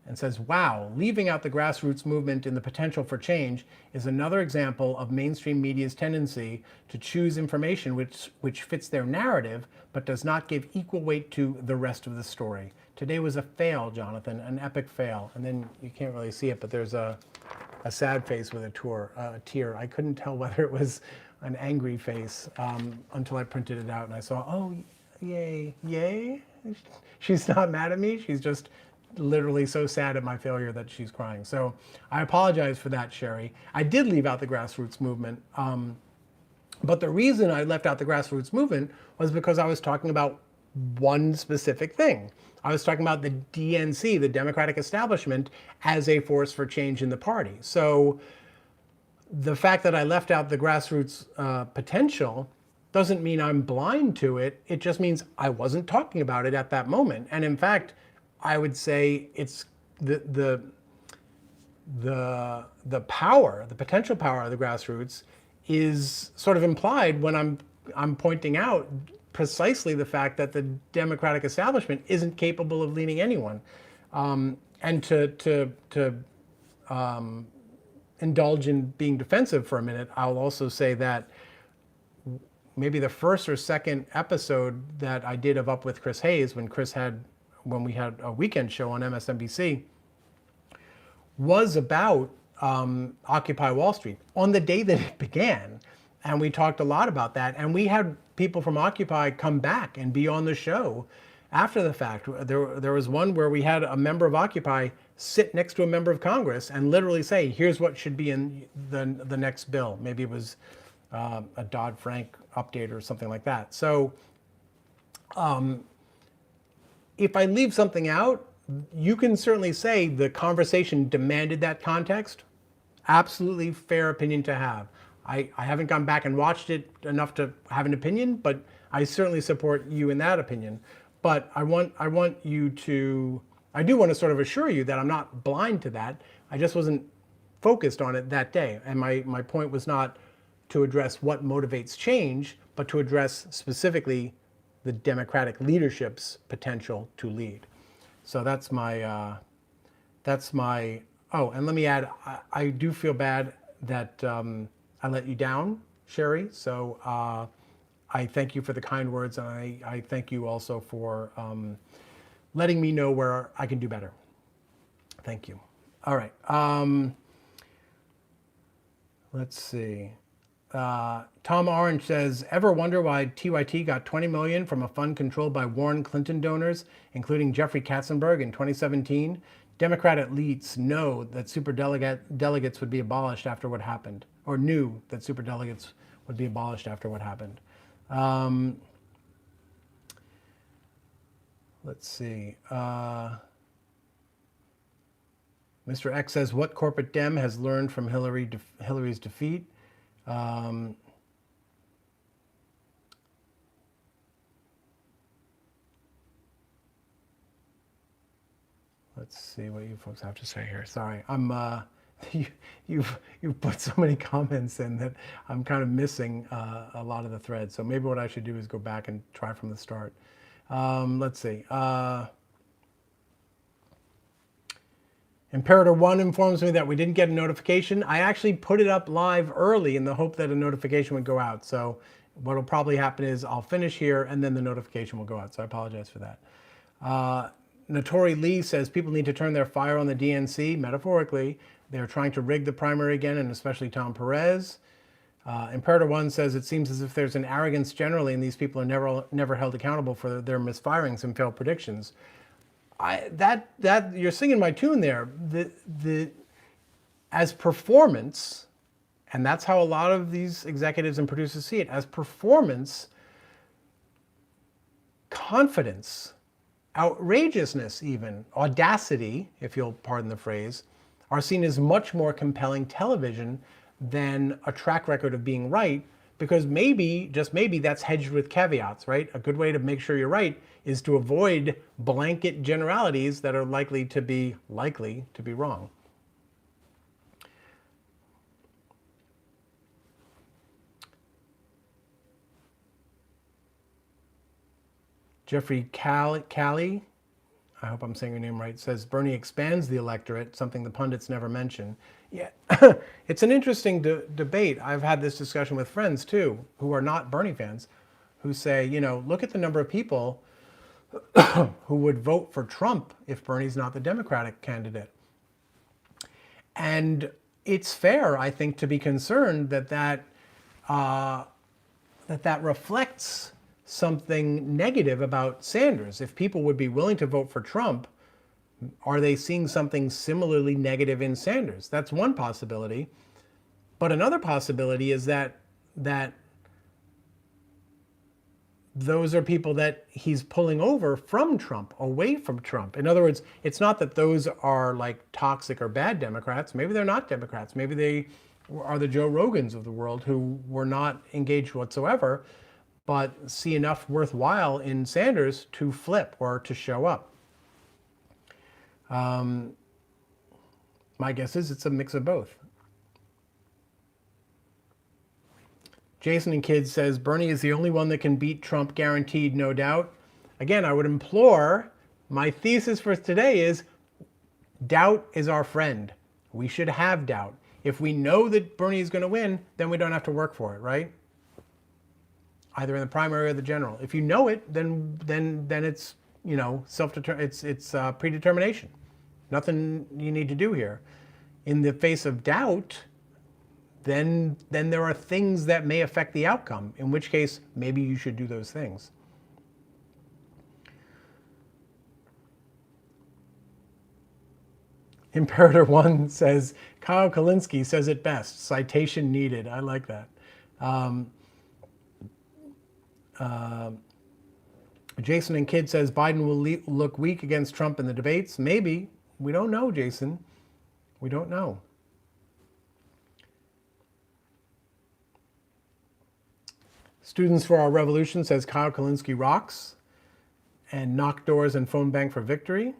and says, wow, leaving out the grassroots movement in the potential for change is another example of mainstream media's tendency to choose information which fits their narrative, but does not give equal weight to the rest of the story. Today was a fail, Jonathan, an epic fail. And then you can't really see it, but there's a sad face with a tear. I couldn't tell whether it was an angry face until I printed it out and I saw, oh, yay, yay. She's not mad at me. She's just literally so sad at my failure that she's crying. So I apologize for that, Sherry. I did leave out the grassroots movement. But the reason I left out the grassroots movement was because I was talking about one specific thing. I was talking about the DNC, the Democratic establishment, as a force for change in the party. So the fact that I left out the grassroots potential doesn't mean I'm blind to it. It just means I wasn't talking about it at that moment. And in fact, I would say it's the power, the potential power of the grassroots is sort of implied when I'm pointing out precisely the fact that the Democratic establishment isn't capable of leading anyone. And to indulge in being defensive for a minute, I'll also say that maybe the first or second episode that I did of Up with Chris Hayes, when we had a weekend show on MSNBC, was about Occupy Wall Street on the day that it began. And we talked a lot about that. And we had people from Occupy come back and be on the show after the fact. There was one where we had a member of Occupy sit next to a member of Congress and literally say, here's what should be in the next bill. Maybe it was a Dodd-Frank update or something like that. So if I leave something out, you can certainly say the conversation demanded that context. Absolutely fair opinion to have. I haven't gone back and watched it enough to have an opinion, but I certainly support you in that opinion. But I do want to sort of assure you that I'm not blind to that. I just wasn't focused on it that day. And my point was not to address what motivates change, but to address specifically the Democratic leadership's potential to lead. So that's my, oh, and let me add, I do feel bad that I let you down, Sherry. So I thank you for the kind words, and I thank you also for letting me know where I can do better. Thank you. All right. Let's see. Tom Orange says, ever wonder why TYT got $20 million from a fund controlled by Warren Clinton donors, including Jeffrey Katzenberg in 2017? Democrat elites know that superdelegates would be abolished after what happened, or knew that superdelegates would be abolished after what happened. Let's see. Mr. X says, what corporate Dem has learned from Hillary's defeat? Let's see what you folks have to say here. Sorry, I'm you've put so many comments in that I'm kind of missing a lot of the threads. So maybe what I should do is go back and try from the start. Let's see. Imperator 1 informs me that we didn't get a notification. I actually put it up live early in the hope that a notification would go out. So what will probably happen is I'll finish here and then the notification will go out. So I apologize for that. Nitori Lee says people need to turn their fire on the DNC, metaphorically. They're trying to rig the primary again, and especially Tom Perez. Imperator 1 says it seems as if there's an arrogance generally, and these people are never held accountable for their misfirings and failed predictions. That you're singing my tune there. As performance, and that's how a lot of these executives and producers see it, as performance, confidence, outrageousness even, audacity, if you'll pardon the phrase, are seen as much more compelling television than a track record of being right, because maybe, just maybe, that's hedged with caveats, right? A good way to make sure you're right is to avoid blanket generalities that are likely to be wrong. Jeffrey Callie, I hope I'm saying your name right, says Bernie expands the electorate, something the pundits never mention. Yeah, it's an interesting debate. I've had this discussion with friends too, who are not Bernie fans, who say, you know, look at the number of people who would vote for Trump if Bernie's not the Democratic candidate. And it's fair, I think, to be concerned that reflects something negative about Sanders. If people would be willing to vote for Trump, are they seeing something similarly negative in Sanders? That's one possibility. But another possibility is that those are people that he's pulling over from Trump, away from Trump. In other words, it's not that those are like toxic or bad Democrats. Maybe they're not Democrats. Maybe they are the Joe Rogans of the world who were not engaged whatsoever, but see enough worthwhile in Sanders to flip or to show up. My guess is it's a mix of both. Jason and Kids says, Bernie is the only one that can beat Trump, guaranteed, no doubt. Again, I would implore, my thesis for today is, doubt is our friend. We should have doubt. If we know that Bernie is going to win, then we don't have to work for it, right? Either in the primary or the general. If you know it, then it's, you know, it's predetermination. Nothing you need to do here. In the face of doubt, then there are things that may affect the outcome, in which case maybe you should do those things. Imperator 1 says, Kyle Kalinske says it best, citation needed. I like that. Jason and Kid says, Biden will look weak against Trump in the debates. Maybe. We don't know, Jason. We don't know. Students for Our Revolution says Kyle Kalinske rocks, and knock doors and phone bank for victory.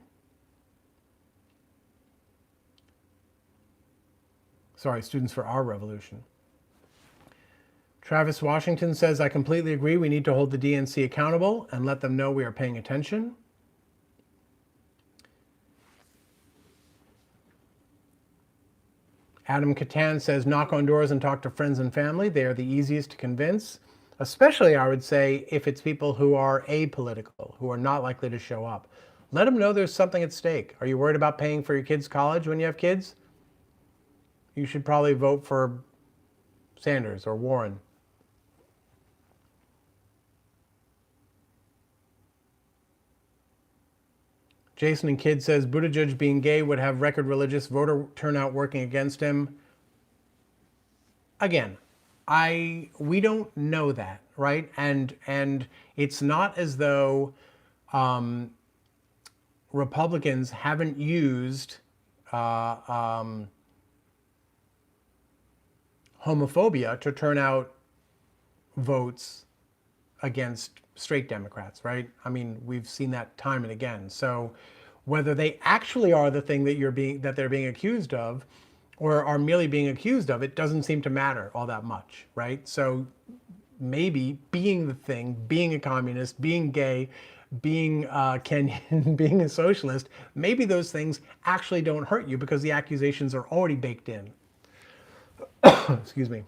Sorry, Students for Our Revolution. Travis Washington says, I completely agree. We need to hold the DNC accountable and let them know we are paying attention. Adam Catan says, knock on doors and talk to friends and family. They are the easiest to convince. Especially, I would say, if it's people who are apolitical, who are not likely to show up. Let them know there's something at stake. Are you worried about paying for your kids' college when you have kids? You should probably vote for Sanders or Warren. Jason and Kid says, Buttigieg being gay would have record religious voter turnout working against him. Again, we don't know that, right? And it's not as though Republicans haven't used homophobia to turn out votes against straight Democrats, right? I mean, we've seen that time and again. So whether they actually are the thing that they're being accused of, or are merely being accused of, it doesn't seem to matter all that much, right? So maybe being the thing, being a communist, being gay, being Kenyan, being a socialist, maybe those things actually don't hurt you because the accusations are already baked in. Excuse me.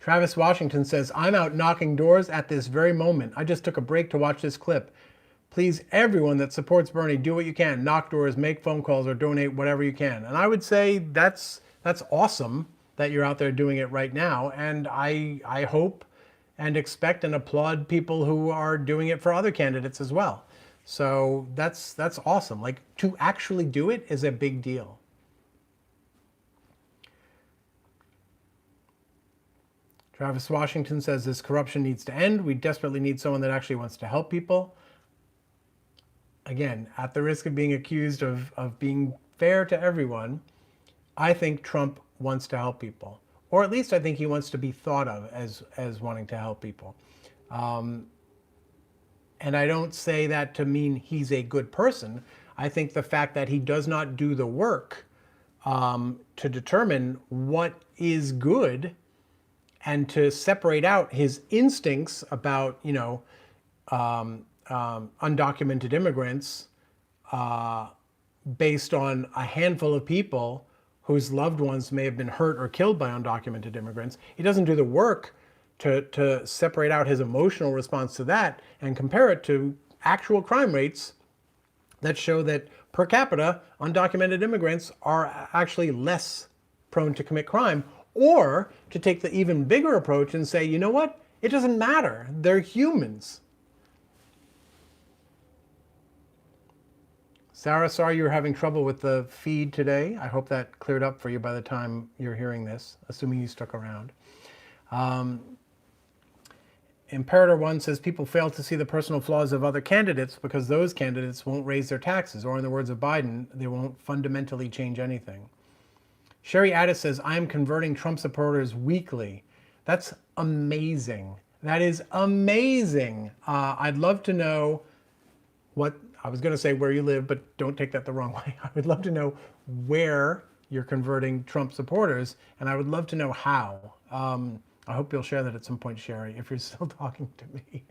Travis Washington says, I'm out knocking doors at this very moment. I just took a break to watch this clip. Please, everyone that supports Bernie, do what you can. Knock doors, make phone calls, or donate whatever you can. And I would say that's awesome that you're out there doing it right now. And I hope and expect and applaud people who are doing it for other candidates as well. So that's awesome. Like, to actually do it is a big deal. Travis Washington says this corruption needs to end. We desperately need someone that actually wants to help people. Again, at the risk of being accused of being fair to everyone, I think Trump wants to help people. Or at least I think he wants to be thought of as wanting to help people. And I don't say that to mean he's a good person. I think the fact that he does not do the work to determine what is good and to separate out his instincts about, undocumented immigrants based on a handful of people whose loved ones may have been hurt or killed by undocumented immigrants. He doesn't do the work to separate out his emotional response to that and compare it to actual crime rates that show that per capita, undocumented immigrants are actually less prone to commit crime, or to take the even bigger approach and say, you know what? It doesn't matter. They're humans. Sarah, sorry you were having trouble with the feed today. I hope that cleared up for you by the time you're hearing this, assuming you stuck around. Imperator 1 says people fail to see the personal flaws of other candidates because those candidates won't raise their taxes, or in the words of Biden, they won't fundamentally change anything. Sherry Addis says, I am converting Trump supporters weekly. That's amazing. That is amazing. I'd love to know what, I was going to say where you live, but don't take that the wrong way. I would love to know where you're converting Trump supporters, and I would love to know how. I hope you'll share that at some point, Sherry, if you're still talking to me.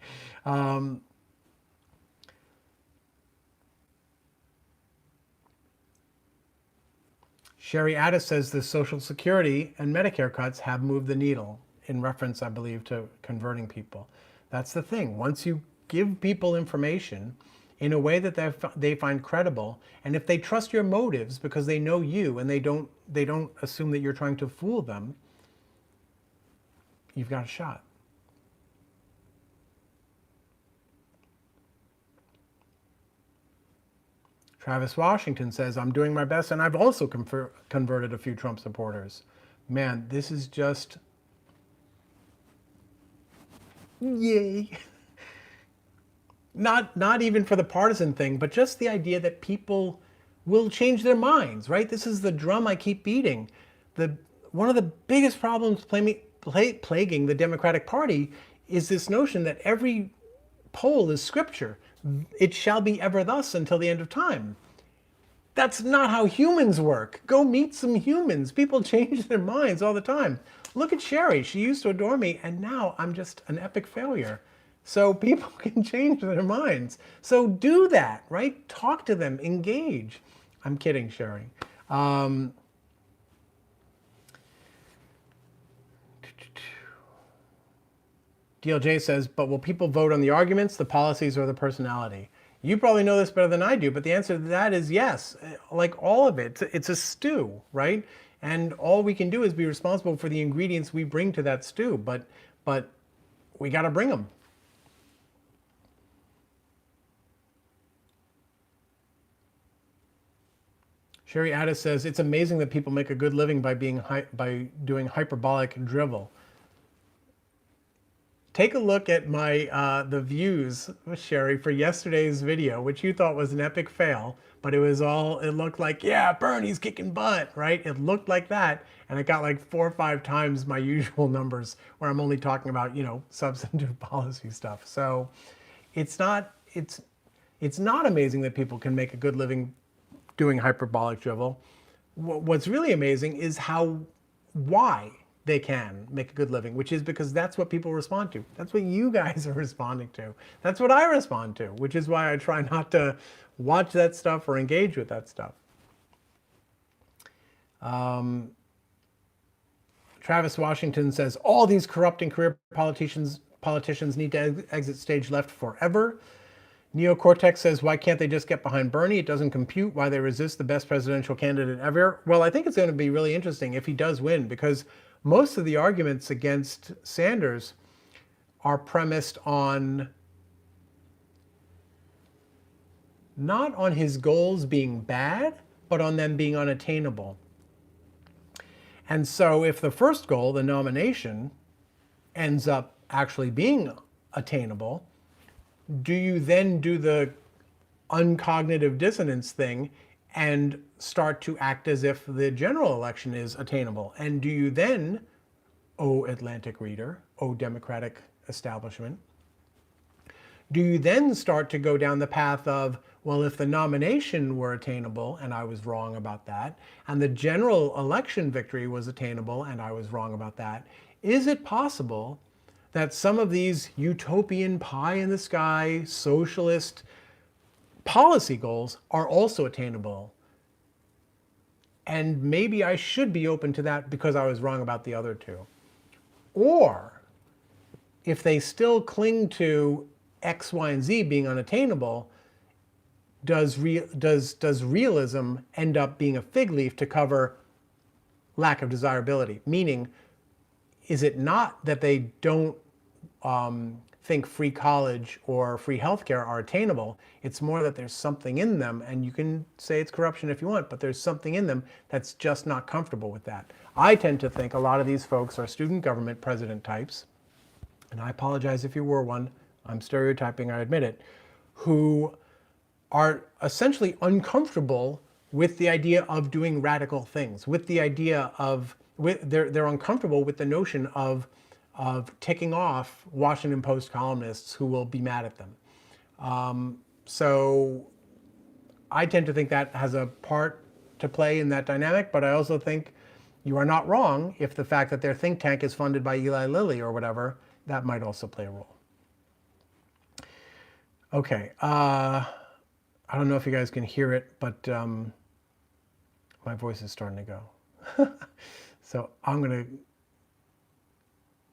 Sherry Addis says the Social Security and Medicare cuts have moved the needle, in reference, I believe, to converting people. That's the thing. Once you give people information in a way that they find credible, and if they trust your motives because they know you and they don't assume that you're trying to fool them, you've got a shot. Travis Washington says, I'm doing my best, and I've also converted a few Trump supporters. Man, this is just, yay. Not even for the partisan thing, but just the idea that people will change their minds, right? This is the drum I keep beating. One of the biggest problems plaguing the Democratic Party is this notion that every poll is scripture. It shall be ever thus until the end of time. That's not how humans work. Go meet some humans. People change their minds all the time. Look at Sherry. She used to adore me, and now I'm just an epic failure. So people can change their minds. So do that, right? Talk to them, engage. I'm kidding, Sherry. DLJ says, but will people vote on the arguments, the policies, or the personality? You probably know this better than I do, but the answer to that is yes. Like all of it, it's a stew, right? And all we can do is be responsible for the ingredients we bring to that stew, but we got to bring them. Sherry Addis says, it's amazing that people make a good living by doing hyperbolic drivel. Take a look at the views, Sherry, for yesterday's video, which you thought was an epic fail, but it looked like, yeah, Bernie's kicking butt, right? It looked like that, and it got like 4 or 5 times my usual numbers, where I'm only talking about, substantive policy stuff. So it's not amazing that people can make a good living doing hyperbolic drivel. What's really amazing is why they can make a good living, which is because that's what people respond to. That's what you guys are responding to. That's what I respond to, which is why I try not to watch that stuff or engage with that stuff. Travis Washington says, all these corrupting career politicians need to exit stage left forever. Neocortex says, why can't they just get behind Bernie? It doesn't compute why they resist the best presidential candidate ever. Well, I think it's going to be really interesting if he does win, because most of the arguments against Sanders are premised on not on his goals being bad, but on them being unattainable. And so if the first goal, the nomination, ends up actually being attainable, do you then do the uncognitive dissonance thing and start to act as if the general election is attainable? And do you then, Atlantic reader, Democratic establishment, do you then start to go down the path of, well, if the nomination were attainable, and I was wrong about that, and the general election victory was attainable, and I was wrong about that, is it possible that some of these utopian pie in the sky socialist policy goals are also attainable? And maybe I should be open to that because I was wrong about the other two. Or if they still cling to X, Y, and Z being unattainable, does realism end up being a fig leaf to cover lack of desirability? Meaning, is it not that they don't think free college or free healthcare are attainable? It's more that there's something in them, and you can say it's corruption if you want, but there's something in them that's just not comfortable with that. I tend to think a lot of these folks are student government president types, and I apologize if you were one, I'm stereotyping, I admit it, who are essentially uncomfortable with the idea of doing radical things, with the idea of, they're uncomfortable with the notion of ticking off Washington Post columnists who will be mad at them. So I tend to think that has a part to play in that dynamic, but I also think you are not wrong if the fact that their think tank is funded by Eli Lilly or whatever, that might also play a role. Okay, I don't know if you guys can hear it, but my voice is starting to go. So I'm gonna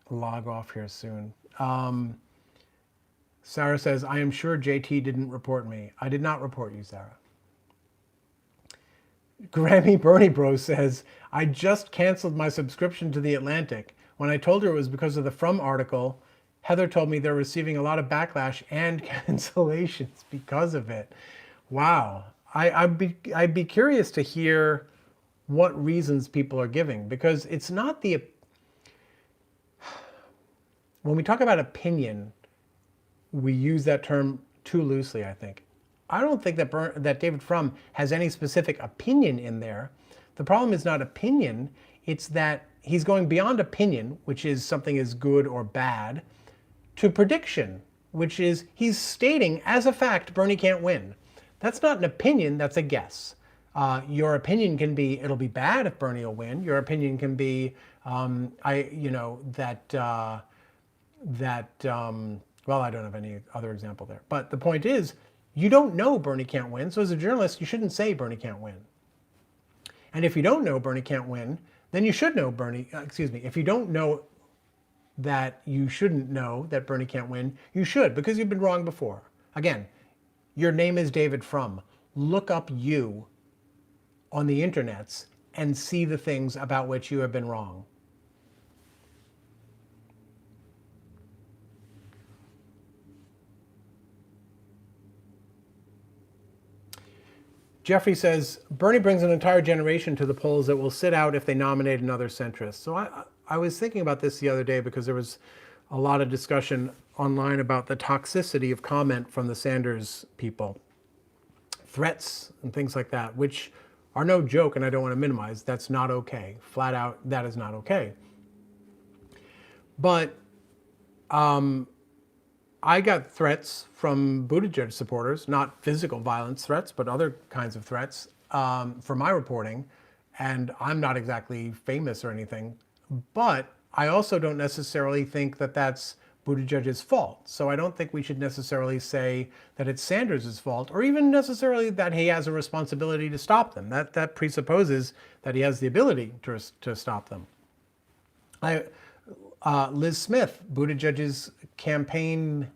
log off here soon. Sarah says, I am sure JT didn't report me. I did not report you, Sarah. Grammy Bernie Bro says, I just canceled my subscription to The Atlantic. When I told her it was because of the Frum article, Heather told me they're receiving a lot of backlash and cancellations because of it. Wow. I'd be curious to hear what reasons people are giving, because it's not the... When we talk about opinion, we use that term too loosely, I think. I don't think that David Frum has any specific opinion in there. The problem is not opinion, it's that he's going beyond opinion, which is something is good or bad, to prediction, which is he's stating as a fact Bernie can't win. That's not an opinion, that's a guess. Your opinion can be, it'll be bad if Bernie will win. Your opinion can be, well, I don't have any other example there. But the point is, you don't know Bernie can't win. So as a journalist, you shouldn't say Bernie can't win. And if you don't know Bernie can't win, then you should know if you don't know that you shouldn't know that Bernie can't win, you should, because you've been wrong before. Again, your name is David Frum. Look up you on the internets and see the things about which you have been wrong. Jeffrey says, Bernie brings an entire generation to the polls that will sit out if they nominate another centrist. So I was thinking about this the other day because there was a lot of discussion online about the toxicity of comment from the Sanders people. Threats and things like that, which are no joke, and I don't want to minimize. That's not okay. Flat out, that is not okay. But I got threats from Buttigieg supporters, not physical violence threats, but other kinds of threats for my reporting. And I'm not exactly famous or anything, but I also don't necessarily think that that's Buttigieg's fault. So I don't think we should necessarily say that it's Sanders' fault, or even necessarily that he has a responsibility to stop them. That presupposes that he has the ability to stop them. Liz Smith, Buttigieg's campaign,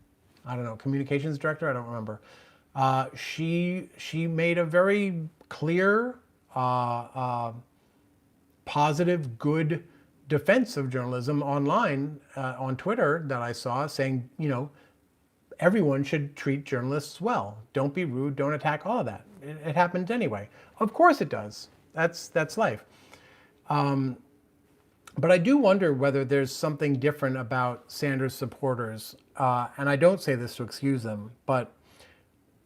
I don't know, communications director, I don't remember. She made a very clear, positive, good defense of journalism online on Twitter that I saw, saying, everyone should treat journalists well. Don't be rude, don't attack, all of that. It happens anyway. Of course it does. That's life. But I do wonder whether there's something different about Sanders supporters, and I don't say this to excuse them, but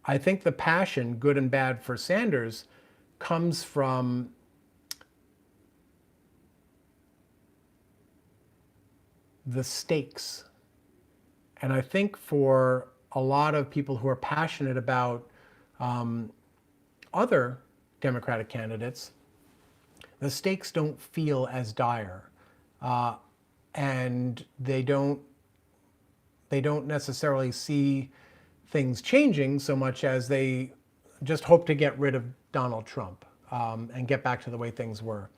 I think the passion, good and bad, for Sanders comes from the stakes. And I think for a lot of people who are passionate about other Democratic candidates, the stakes don't feel as dire. and they don't necessarily see things changing so much as they just hope to get rid of Donald Trump and get back to the way things were.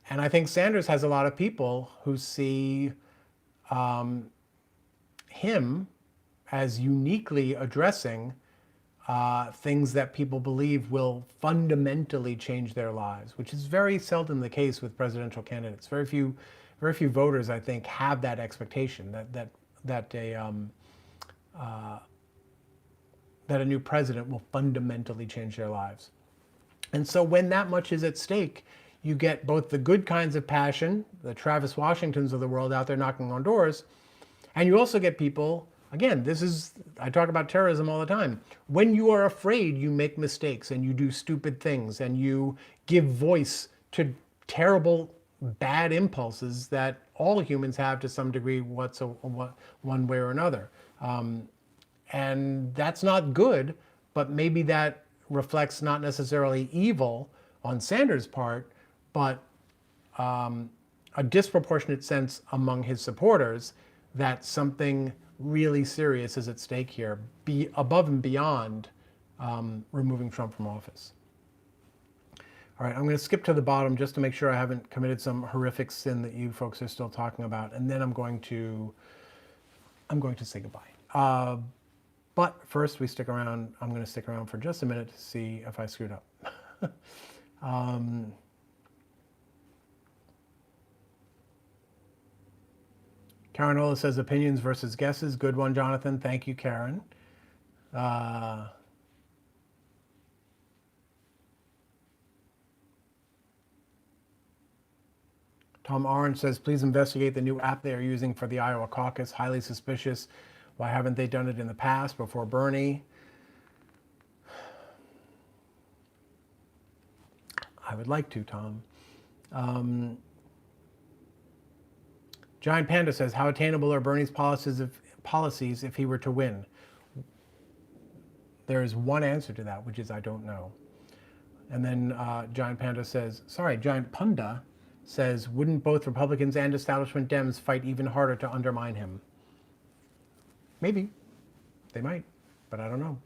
And I think Sanders has a lot of people who see him as uniquely addressing things that people believe will fundamentally change their lives, which is very seldom the case with presidential candidates. Very few voters, I think, have that expectation that a new president will fundamentally change their lives. And so when that much is at stake, you get both the good kinds of passion, the Travis Washingtons of the world out there knocking on doors, and you also get people, again, I talk about terrorism all the time. When you are afraid, you make mistakes and you do stupid things and you give voice to terrible, bad impulses that all humans have to some degree, one way or another. And that's not good, but maybe that reflects not necessarily evil on Sanders' part, but a disproportionate sense among his supporters that something really serious is at stake here, above and beyond removing Trump from office. All right, I'm going to skip to the bottom just to make sure I haven't committed some horrific sin that you folks are still talking about, and then I'm going to say goodbye. But first, we stick around. I'm going to stick around for just a minute to see if I screwed up. Karen Ola says opinions versus guesses. Good one, Jonathan. Thank you, Karen. Tom Orange says, please investigate the new app they are using for the Iowa caucus. Highly suspicious. Why haven't they done it in the past before Bernie? I would like to, Tom. Giant Panda says, how attainable are Bernie's policies if he were to win? There is one answer to that, which is I don't know. And then Giant Panda says, sorry, Giant Punda says, wouldn't both Republicans and establishment Dems fight even harder to undermine him? Maybe. They might, but I don't know.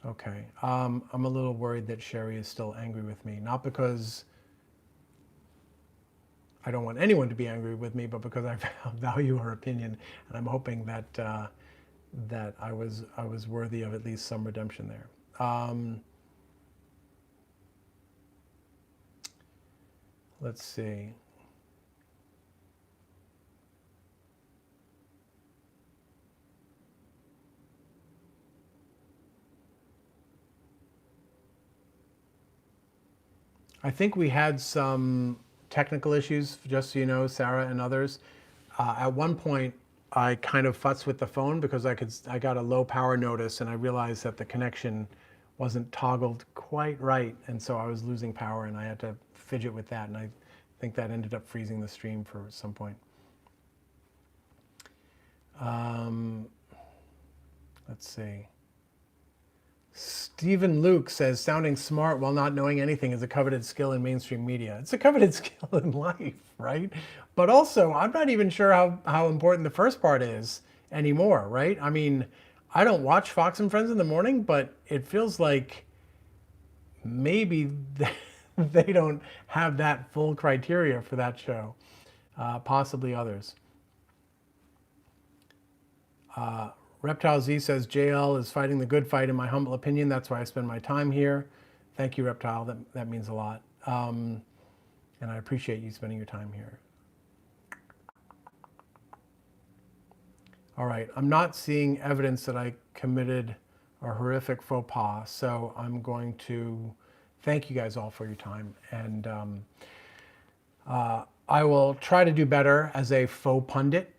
Okay. I'm a little worried that Sherry is still angry with me. Not because I don't want anyone to be angry with me, but because I value her opinion, and I'm hoping that that I was worthy of at least some redemption there. Let's see. I think we had some technical issues, just so you know, Sarah and others. At one point, I kind of futzed with the phone because I got a low power notice and I realized that the connection wasn't toggled quite right, and so I was losing power and I had to fidget with that, and I think that ended up freezing the stream for some point. Let's see. Stephen Luke says, sounding smart while not knowing anything is a coveted skill in mainstream media. It's a coveted skill in life, right? But also, I'm not even sure how important the first part is anymore, right? I mean, I don't watch Fox and Friends in the morning, but it feels like maybe they don't have that full criteria for that show. Possibly others. Reptile Z says, JL is fighting the good fight in my humble opinion. That's why I spend my time here. Thank you, Reptile. That means a lot. And I appreciate you spending your time here. All right, I'm not seeing evidence that I committed a horrific faux pas, so I'm going to thank you guys all for your time. And I will try to do better as a faux pundit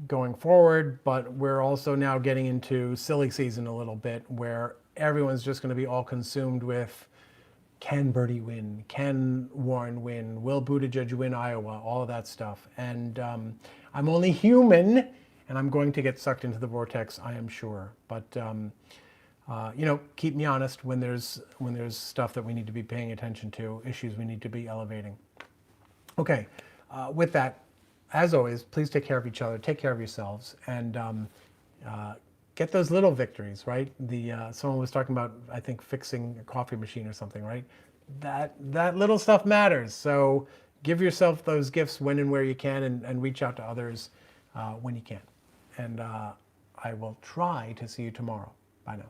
going forward, but we're also now getting into silly season a little bit where everyone's just going to be all consumed with, can Bernie win? Can Warren win? Will Buttigieg win Iowa? All of that stuff. And I'm only human, and I'm going to get sucked into the vortex, I am sure. But keep me honest when there's stuff that we need to be paying attention to, issues we need to be elevating. Okay, with that, as always, please take care of each other, take care of yourselves, and get those little victories, right? Someone was talking about, I think, fixing a coffee machine or something, right? That little stuff matters. So give yourself those gifts when and where you can, and reach out to others when you can. And I will try to see you tomorrow. Bye now.